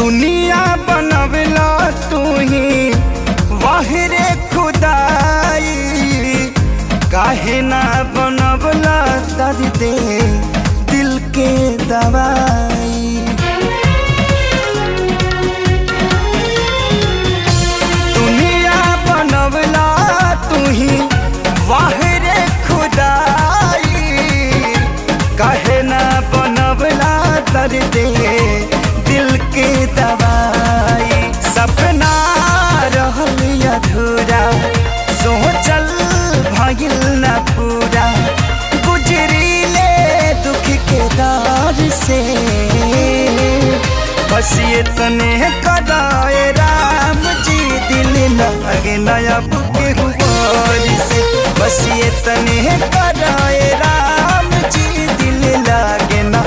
दुनिया बनवला तू ही वाहिरे खुदाई, काहे ना बनवला दर्द दिल के दवाई। दुनिया बनवला तू ही वाहिरे खुदाई, काहे ना बनवला दर्द दिल के दवाई। सपना रहल अधूरा सोचल भइल न पूरा, गुजरीले दुख के दौर से बस ये तने कदाए राम जी, दिल लगे नया बुके हुआर से। बस ये तने कदाए राम जी, दिल लगे ना